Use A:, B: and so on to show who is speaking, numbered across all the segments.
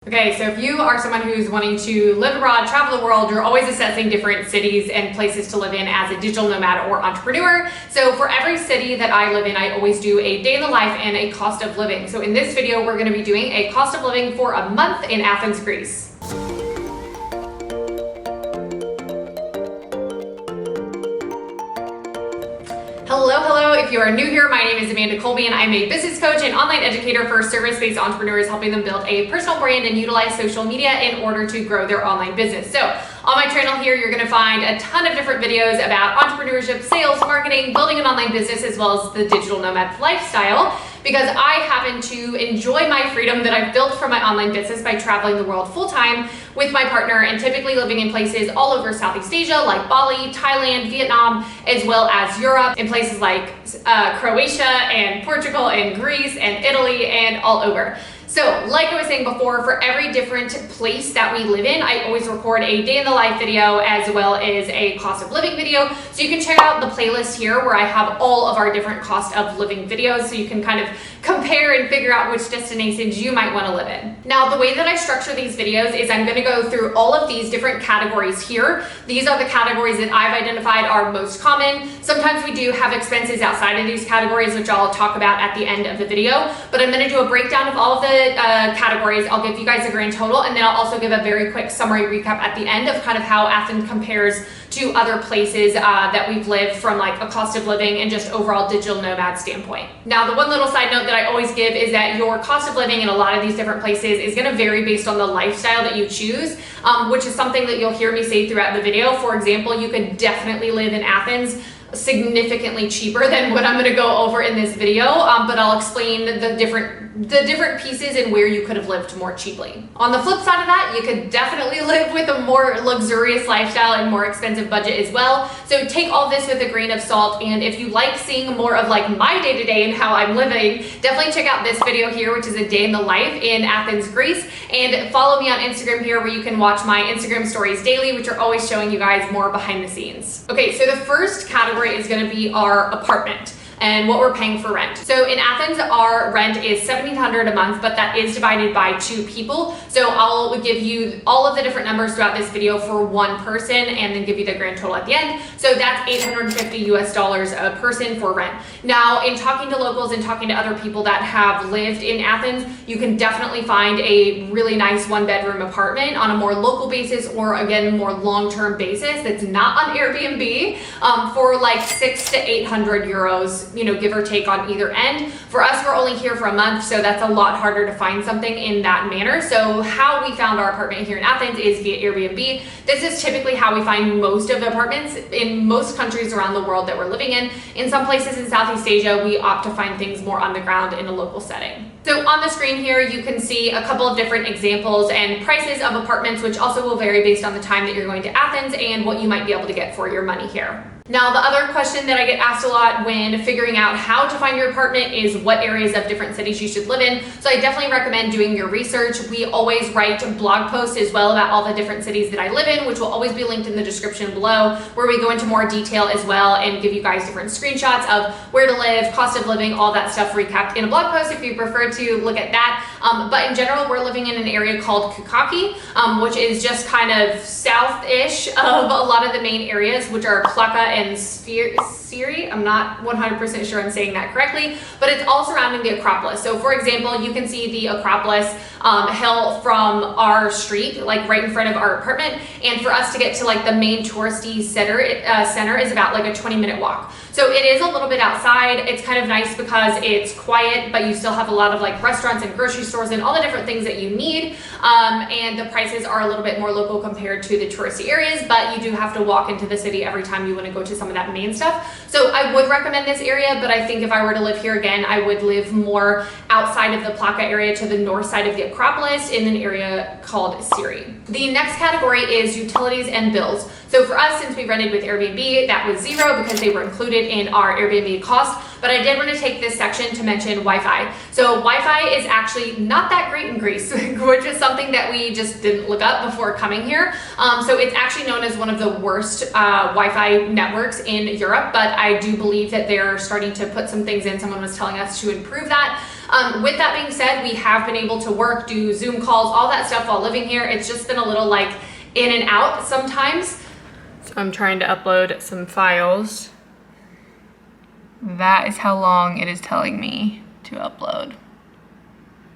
A: Okay, so if you are someone who's wanting to live abroad, travel the world, you're always assessing different cities and places to live in as a digital nomad or entrepreneur. So for every city that I live in, I always do a day in the life and a cost of living. So in this video, we're going to be doing a cost of living for a month in Athens, Greece. Hello. If you are new here, my name is Amanda Kolbye and I'm a business coach and online educator for service-based entrepreneurs, helping them build a personal brand and utilize social media in order to grow their online business. So on my channel here, you're going to find a ton of different videos about entrepreneurship, sales, marketing, building an online business, as well as the digital nomad lifestyle, because I happen to enjoy my freedom that I've built from my online business by traveling the world full-time with my partner and typically living in places all over Southeast Asia like Bali, Thailand, Vietnam, as well as Europe, in places like Croatia and Portugal and Greece and Italy and all over. So like I was saying before, for every different place that we live in, I always record a day in the life video as well as a cost of living video. So you can check out the playlist here where I have all of our different cost of living videos, so you can kind of compare and figure out which destinations you might want to live in. Now, the way that I structure these videos is I'm going to go through all of these different categories here. These are the categories that I've identified are most common. Sometimes we do have expenses outside of these categories, which I'll talk about at the end of the video, but I'm going to do a breakdown of all of the categories. I'll give you guys a grand total, and then I'll also give a very quick summary recap at the end of kind of how Athens compares to other places that we've lived from like a cost of living and just overall digital nomad standpoint. Now, the one little side note that I always give is that your cost of living in a lot of these different places is going to vary based on the lifestyle that you choose, which is something that you'll hear me say throughout the video. For example, you could definitely live in Athens significantly cheaper than what I'm going to go over in this video, but I'll explain the different pieces and where you could have lived more cheaply. On the flip side of that, you could definitely live with a more luxurious lifestyle and more expensive budget as well. So take all this with a grain of salt, and if you like seeing more of like my day-to-day and how I'm living, definitely check out this video here, which is a day in the life in Athens, Greece, and follow me on Instagram here where you can watch my Instagram stories daily, which are always showing you guys more behind the scenes. Okay, so the first category is going to be our apartment and what we're paying for rent. So in Athens, our rent is $1,700 a month, but that is divided by 2 people. So I'll give you all of the different numbers throughout this video for one person and then give you the grand total at the end. So that's $850 US a person for rent. Now, in talking to locals and talking to other people that have lived in Athens, you can definitely find a really nice 1-bedroom apartment on a more local basis, or again, more long-term basis that's not on Airbnb, for like 600 to 800 euros, you know, give or take on either end. For us, we're only here for a month, so that's a lot harder to find something in that manner. So how we found our apartment here in Athens is via Airbnb. This is typically how we find most of the apartments in most countries around the world that we're living in. In some places in Southeast Asia, we opt to find things more on the ground in a local setting. So on the screen here, you can see a couple of different examples and prices of apartments, which also will vary based on the time that you're going to Athens and what you might be able to get for your money here. Now, the other question that I get asked a lot when figuring out how to find your apartment is what areas of different cities you should live in. So I definitely recommend doing your research. We always write blog posts as well about all the different cities that I live in, which will always be linked in the description below, where we go into more detail as well and give you guys different screenshots of where to live, cost of living, all that stuff recapped in a blog post if you prefer to look at that. But in general, we're living in an area called COWORKING, which is just kind of south-ish of a lot of the main areas, which are Kolbye and Siri. I'm not 100% sure I'm saying that correctly, but it's all surrounding the Acropolis. So for example, you can see the Acropolis hill from our street, like right in front of our apartment. And for us to get to like the main touristy center is about like a 20-minute walk. So it is a little bit outside. It's kind of nice because it's quiet, but you still have a lot of like restaurants and grocery stores and all the different things that you need. And the prices are a little bit more local compared to the touristy areas, but you do have to walk into the city every time you want to go to some of that main stuff. So I would recommend this area, but I think if I were to live here again, I would live more outside of the Plaka area to the north side of the Acropolis in an area called Siri. The next category is utilities and bills. So for us, since we rented with Airbnb, that was $0 because they were included in our Airbnb cost. But I did want to take this section to mention Wi-Fi. So Wi-Fi is actually not that great in Greece, which is something that we just didn't look up before coming here. So it's actually known as one of the worst Wi-Fi networks in Europe, but I do believe that they're starting to put some things in. Someone was telling us to improve that. With that being said, we have been able to work, do Zoom calls, all that stuff while living here. It's just been a little like in and out sometimes. So I'm trying to upload some files. That is how long it is telling me to upload.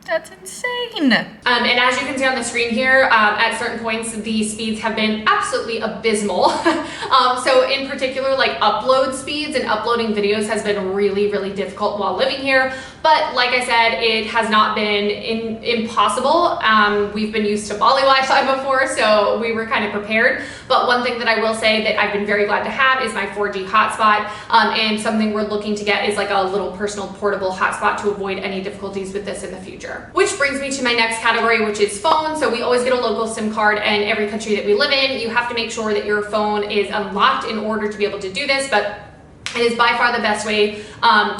A: That's insane. And as you can see on the screen here, at certain points, the speeds have been absolutely abysmal. So in particular, like upload speeds and uploading videos has been really, really difficult while living here. But like I said, it has not been impossible. We've been used to Bali Wi-Fi before, so we were kind of prepared. But one thing that I will say that I've been very glad to have is my 4G hotspot. And something we're looking to get is like a little personal portable hotspot to avoid any difficulties with this in the future. Which brings me to my next category, which is phone. So we always get a local SIM card in every country that we live in. You have to make sure that your phone is unlocked in order to be able to do this, but it is by far the best way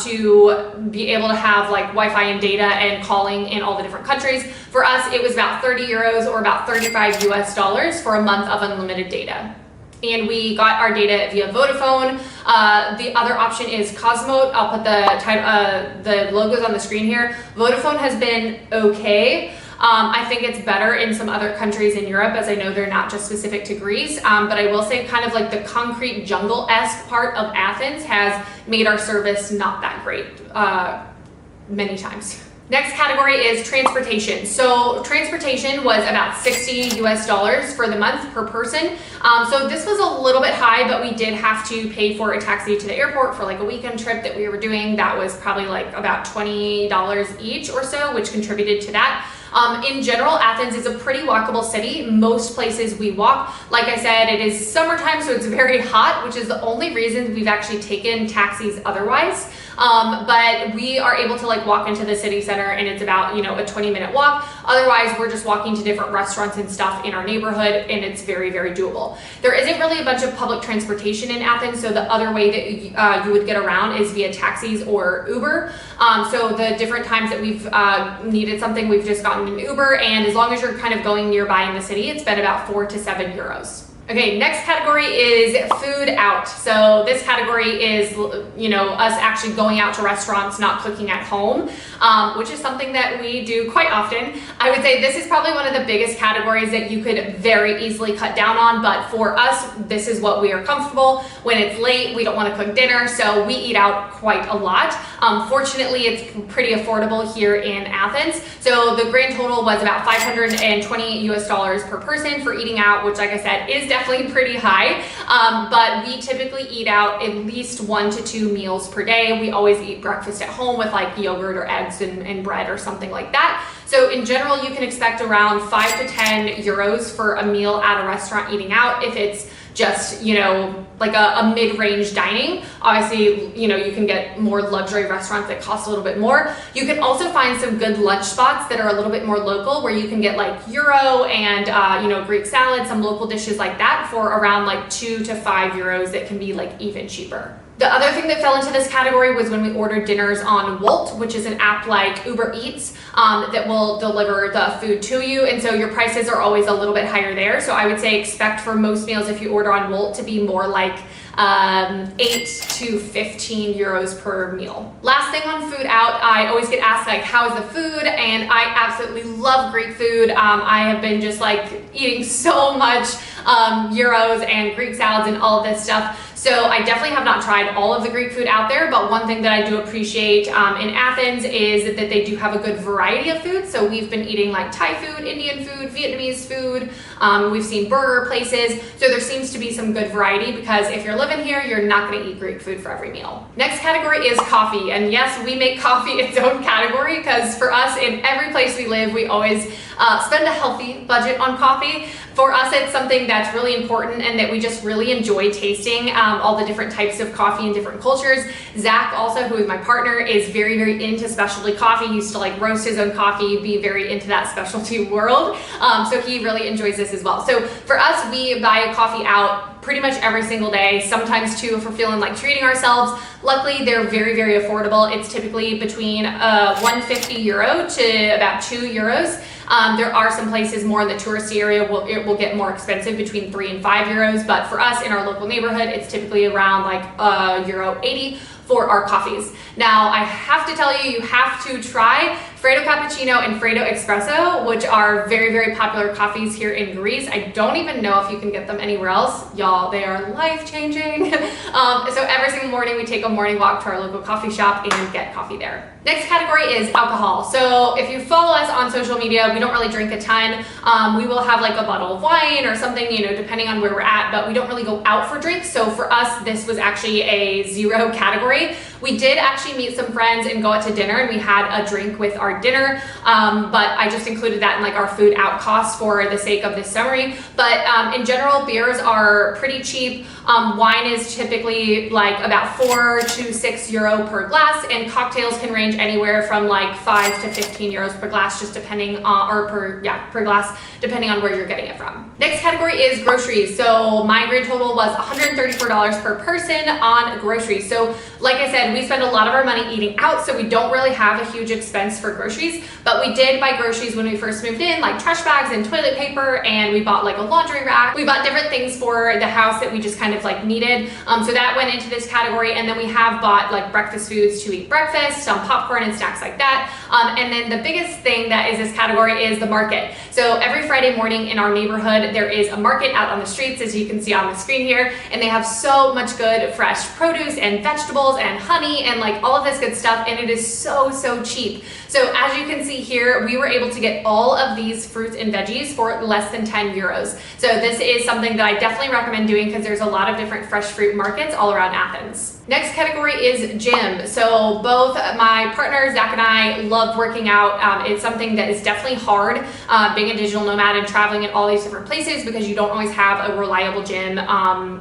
A: to be able to have like Wi-Fi and data and calling in all the different countries. For us, it was about 30 euros or about $35 US for a month of unlimited data. And we got our data via Vodafone. The other option is Cosmo. I'll put the logos on the screen here. Vodafone has been okay. I think it's better in some other countries in Europe, as I know they're not just specific to Greece. But I will say kind of like the concrete jungle-esque part of Athens has made our service not that great many times. Next category is transportation. So transportation was about $60 US for the month per person. So this was a little bit high, but we did have to pay for a taxi to the airport for like a weekend trip that we were doing. That was probably like about $20 each or so, which contributed to that. In general, Athens is a pretty walkable city. Most places we walk. Like I said, it is summertime, so it's very hot, which is the only reason we've actually taken taxis otherwise. But we are able to like walk into the city center and it's about, you know, a 20-minute walk. Otherwise, we're just walking to different restaurants and stuff in our neighborhood, and it's very, very doable. There isn't really a bunch of public transportation in Athens, so the other way that you would get around is via taxis or Uber. So the different times that we've needed something, we've just gotten an Uber, and as long as you're kind of going nearby in the city, it's been about 4 to 7 euros. Okay, next category is food out. So this category is, you know, us actually going out to restaurants, not cooking at home, which is something that we do quite often. I would say this is probably one of the biggest categories that you could very easily cut down on, but for us, this is what we are comfortable. When it's late, we don't want to cook dinner, so we eat out quite a lot. Fortunately, it's pretty affordable here in Athens. So the grand total was about $520 US per person for eating out, which like I said, is definitely pretty high, but we typically eat out at least 1 to 2 meals per day. We always eat breakfast at home with like yogurt or eggs and bread or something like that. So in general, you can expect around 5 to 10 euros for a meal at a restaurant eating out. If it's just, you know, like a mid-range dining. Obviously, you know, you can get more luxury restaurants that cost a little bit more. You can also find some good lunch spots that are a little bit more local, where you can get like gyro and, you know, Greek salad, some local dishes like that for around like 2 to 5 euros that can be like even cheaper. The other thing that fell into this category was when we ordered dinners on Wolt, which is an app like Uber Eats that will deliver the food to you. And so your prices are always a little bit higher there. So I would say expect for most meals, if you order on Wolt, to be more like 8 to 15 euros per meal. Last thing on food out, I always get asked like, how is the food? And I absolutely love Greek food. I have been just like eating so much gyros and Greek salads and all of this stuff. So I definitely have not tried all of the Greek food out there, but one thing that I do appreciate in Athens is that they do have a good variety of food. So we've been eating like Thai food, Indian food, Vietnamese food. We've seen burger places. So there seems to be some good variety, because if you're living here, you're not going to eat Greek food for every meal. Next category is coffee. And yes, we make coffee its own category, because for us, in every place we live, we always spend a healthy budget on coffee. For us, it's something that's really important and that we just really enjoy tasting all the different types of coffee in different cultures. Zach, also, who is my partner, is very, very into specialty coffee. He used to like roast his own coffee, be very into that specialty world. So he really enjoys this as well. So for us, we buy coffee out pretty much every single day, sometimes two if we're feeling like treating ourselves. Luckily, they're very, very affordable. It's typically between 150 euro to about 2 euros. There are some places more in the touristy area it will get more expensive, between 3 and 5 euros, but for us in our local neighborhood, it's typically around like euro 80 for our coffees. Now, I have to tell you, you have to try Freddo Cappuccino and Freddo Espresso, which are very, very popular coffees here in Greece. I don't even know if you can get them anywhere else. Y'all, they are life-changing. So every single morning we take a morning walk to our local coffee shop and get coffee there. Next category is alcohol. So if you follow us on social media, we don't really drink a ton. We will have like a bottle of wine or something, you know, depending on where we're at, but we don't really go out for drinks. So for us, this was actually a 0 category. We did actually meet some friends and go out to dinner, and we had a drink with our dinner, but I just included that in like our food out costs for the sake of this summary. But in general, beers are pretty cheap. Wine is typically like about 4 to 6 euro per glass, and cocktails can range anywhere from like 5 to 15 euros per glass, just depending on, per glass, depending on where you're getting it from. Next category is groceries. So my grand total was $134 per person on groceries. So like I said, we spend a lot of our money eating out, so we don't really have a huge expense for groceries, but we did buy groceries when we first moved in, like trash bags and toilet paper, and we bought like a laundry rack. We bought different things for the house that we just kind of like needed. So that went into this category, and then we have bought like breakfast foods to eat breakfast, some popcorn and snacks like that. And then the biggest thing that is this category is the market. So every Friday morning in our neighborhood, there is a market out on the streets, as you can see on the screen here, and they have so much good fresh produce and vegetables and honey and like all of this good stuff, and it is so cheap. So as you can see here, we were able to get all of these fruits and veggies for less than 10 euros. So this is something that I definitely recommend doing because there's a lot of different fresh fruit markets all around Athens. Next category is gym. So both my partner Zach and I love working out. It's something that is definitely hard being a digital nomad and traveling in all these different places because you don't always have a reliable gym,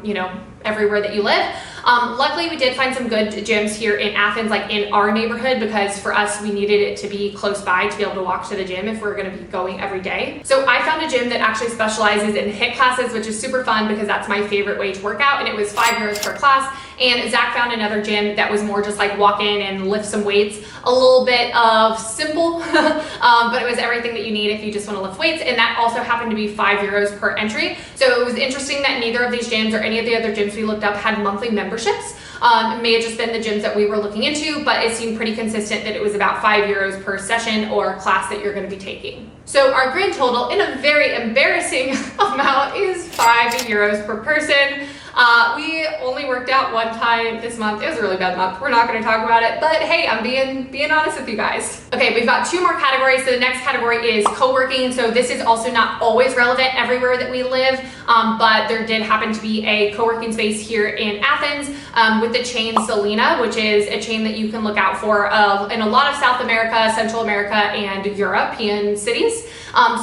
A: you know, everywhere that you live. Luckily, we did find some good gyms here in Athens, like in our neighborhood, because for us, we needed it to be close by to be able to walk to the gym if we're going to be going every day. So I found a gym that actually specializes in HIIT classes, which is super fun because that's my favorite way to work out, and it was 5 euros per class. And Zach found another gym that was more just like walk in and lift some weights, a little bit of simple, but it was everything that you need if you just want to lift weights. And that also happened to be 5 euros per entry. So it was interesting that neither of these gyms or any of the other gyms we looked up had monthly memberships. It may have just been the gyms that we were looking into, but it seemed pretty consistent that it was about 5 euros per session or class that you're going to be taking. So our grand total, in a very embarrassing amount, is 5 euros per person. We only worked out one time this month. It was a really bad month. We're not going to talk about it, but hey, I'm being honest with you guys. Okay, we've got 2 more categories. So the next category is co-working. So this is also not always relevant everywhere that we live, but there did happen to be a co-working space here in Athens with the chain Selena, which is a chain that you can look out for in a lot of South America, Central America, and European cities.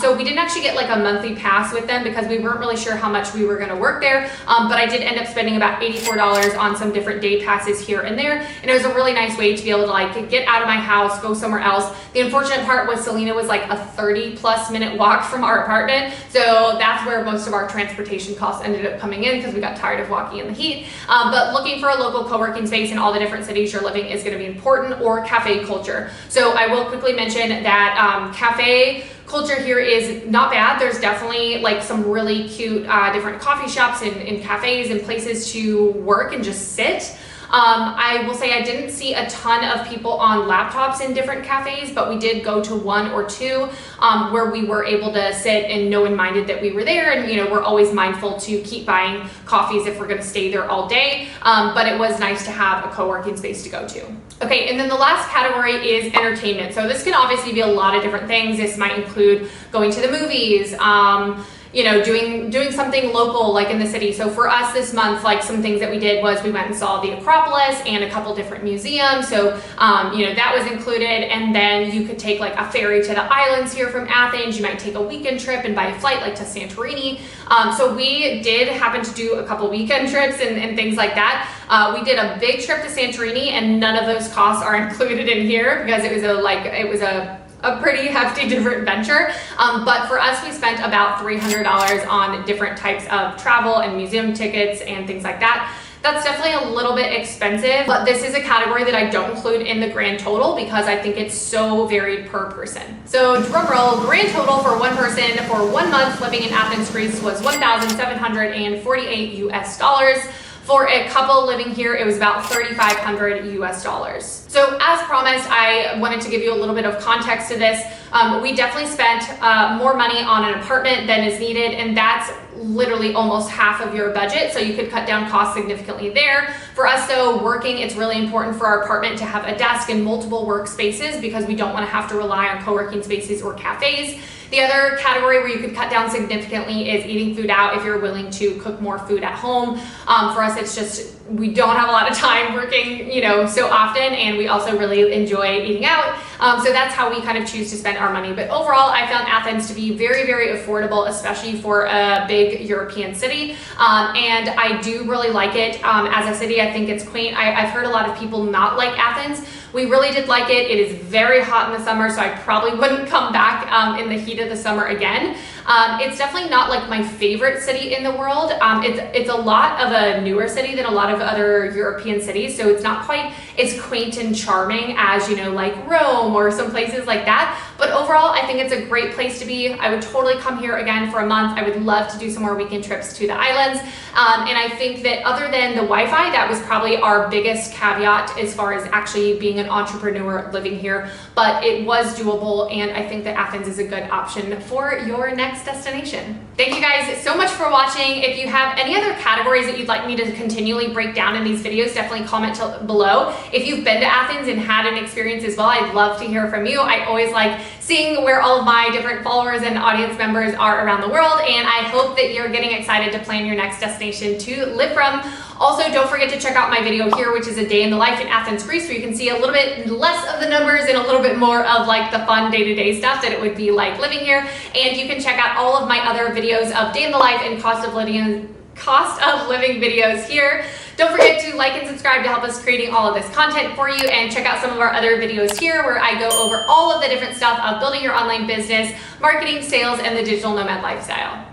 A: So we didn't actually get like a monthly pass with them because we weren't really sure how much we were going to work there, but I did end up spending about $84 on some different day passes here and there, and it was a really nice way to be able to like get out of my house, go somewhere else. The unfortunate part was Selena was like a 30+ minute walk from our apartment, so that's where most of our transportation costs ended up coming in because we got tired of walking in the heat. But looking for a local co-working space in all the different cities you're living is going to be important, or cafe culture. So I will quickly mention that cafe culture here is not bad. There's definitely like some really cute different coffee shops and cafes and places to work and just sit. I will say I didn't see a ton of people on laptops in different cafes, but we did go to 1 or 2 where we were able to sit and no one minded that we were there. And, you know, we're always mindful to keep buying coffees if we're going to stay there all day. But it was nice to have a co-working space to go to. Okay, and then the last category is entertainment. So this can obviously be a lot of different things. This might include going to the movies, you know, doing something local like in the city. So for us this month, like some things that we did was we went and saw the Acropolis and a couple different museums. So, you know, that was included. And then you could take like a ferry to the islands here from Athens. You might take a weekend trip and buy a flight like to Santorini. So we did happen to do a couple weekend trips and things like that. We did a big trip to Santorini, and none of those costs are included in here because it was a pretty hefty different venture. But for us, we spent about $300 on different types of travel and museum tickets and things like that. That's definitely a little bit expensive, but this is a category that I don't include in the grand total because I think it's so varied per person. So drumroll, grand total for one person for 1 month living in Athens, Greece was $1,748 US. For a couple living here, it was about $3,500 US. So as promised, I wanted to give you a little bit of context to this. We definitely spent more money on an apartment than is needed, and that's literally almost half of your budget, so you could cut down costs significantly there. For us though, working, it's really important for our apartment to have a desk and multiple workspaces because we don't want to have to rely on co-working spaces or cafes. The other category where you could cut down significantly is eating food out if you're willing to cook more food at home. For us, it's just, we don't have a lot of time working, so often, and we also really enjoy eating out. So that's how we kind of choose to spend our money. But overall, I found Athens to be very, very affordable, especially for a big European city. And I do really like it. As a city, I think it's quaint. I've heard a lot of people not like Athens. We really did like it. It is very hot in the summer, so I probably wouldn't come back in the heat of the summer again. It's definitely not like my favorite city in the world. It's a lot of a newer city than a lot of other European cities, so it's not quite as quaint and charming as, like Rome or some places like that. But overall, I think it's a great place to be. I would totally come here again for a month. I would love to do some more weekend trips to the islands. And I think that other than the Wi-Fi, that was probably our biggest caveat as far as actually being an entrepreneur living here. But it was doable, and I think that Athens is a good option for your next destination. Thank you guys so much for watching. If you have any other categories that you'd like me to continually break down in these videos, definitely comment below. If you've been to Athens and had an experience as well, I'd love to hear from you. I always like seeing where all of my different followers and audience members are around the world, and I hope that you're getting excited to plan your next destination to live from. Also, don't forget to check out my video here, which is a day in the life in Athens, Greece, where you can see a little bit less of the numbers and a little bit more of like the fun day-to-day stuff that it would be like living here. And you can check out all of my other videos of day in the life and cost of living videos here. Don't forget to like and subscribe to help us creating all of this content for you, and check out some of our other videos here where I go over all of the different stuff of building your online business, marketing, sales, and the digital nomad lifestyle.